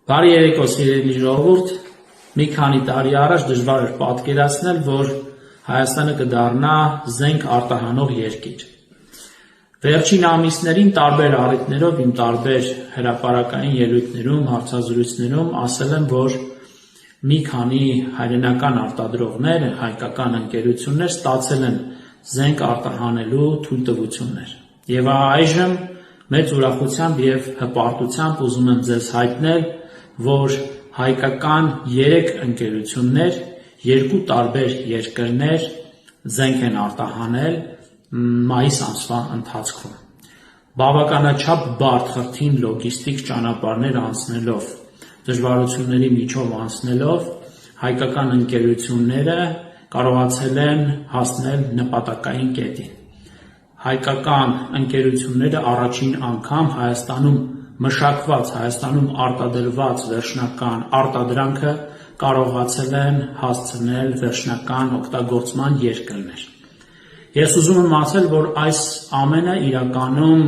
Բարի երեկո, սիրելի ժողովուրդ, մի քանի տարի առաջ դժվար էր պատկերացնել, որ Հայաստանը կդառնա զենք արտահանող երկիր։ Վերջին ամիսներին տարբեր առիթներով իմ տարբեր հրապարակային ելույթներում, հարցազրույցներում ասել եմ, որ մի քանի հայրենական արտադրողներ, հայկական ընկերություններ ստացել են զենք արտահանելու թույլտվություններ։ Եվ այժմ մեծ ուրախությամբ և հպարտությամբ ուզում եմ ձեզ հայտնել, որ հայկական 3 ընկերություններ, 2 տարբեր երկրներ զենք են արտահանել մայիս ամսվա ընթացքում։ Բավականաչափ բարդ խրթին լոգիստիկ ճանապարհներ անցնելով, դժվարությունների միջով անցնելով, հայկական ընկերությունները կարողացել են հասնել նպատակային կետին։ Հայկական ընկերությունները առաջին անգամ Հայաստանում մշակված, Հայաստանում արտադրված վերջնական արտադրանքը կարողացել են հասցնել վերջնական օգտագործման երկրներ։ Ես ուզում եմ ասել, որ այս ամենը իրականում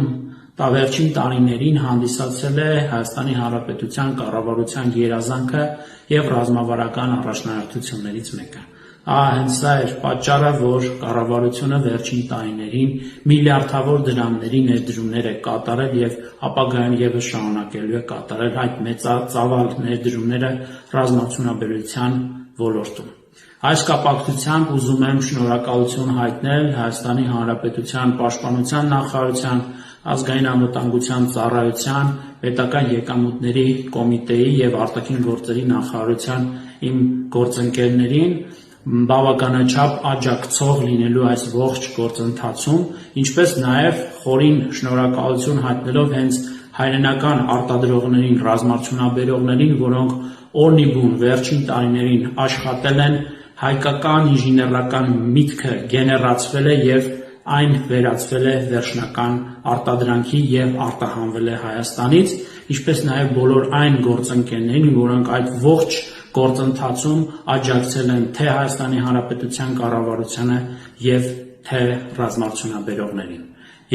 վերջին տարիներին հանդիսացել է Հայաստանի Հանրապետության կառավարության երազանքը և ռազմավարական առաջնահերթություններից մեկը։ Հենց սա էր պատճառը, որ կառավարությունը վերջին տարիներին միլիարդավոր դրամների ներդրումներ է կատարել և ապագայում ևս շարունակելու է կատարել այդ մեծածավալ ներդրումները ռազմարդյունաբերության ոլորտում։ Այս կապակցությամբ ուզում եմ շնորհակալություն հայտնել Հայաստանի Հանրապետության Պաշտպանության նախարարության, Ազգային անվտանգության ծառայության, Պետական եկամուտների կոմիտեի և արտաքին գործերի նախարարության իմ գործընկերներին բավականաչափ աջակցող լինելու այս ողջ գործընթացում, ինչպես նաև խորին շնորհակալություն հայտնելով հենց հայրենական արտադրողներին, ռազմարդյունաբերողներին, որոնք օրնիբուն վերջին տարիներին աշխատել են, հայկական ինժեներական միտքը գեներացվել է և այն վերածվել է վերջնական արտադրանքի և արտահանվել է Հայաստանից, ինչպես նաև բոլոր այն գործընկերներին, որոնք այդ ողջ գործընթացում աջակցել են թե Հայաստանի Հանրապետության կառավարությանը և թե ռազմարդյունաբերողներին։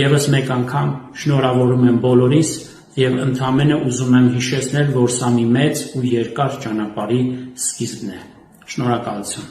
Եվս մեկ անգամ շնորհավորում եմ բոլորիս և ընդամենը ուզում եմ հիշեցնել, որ սա մի մեծ ու երկար ճանապարհի սկիզբն է։ Շնորհակալություն։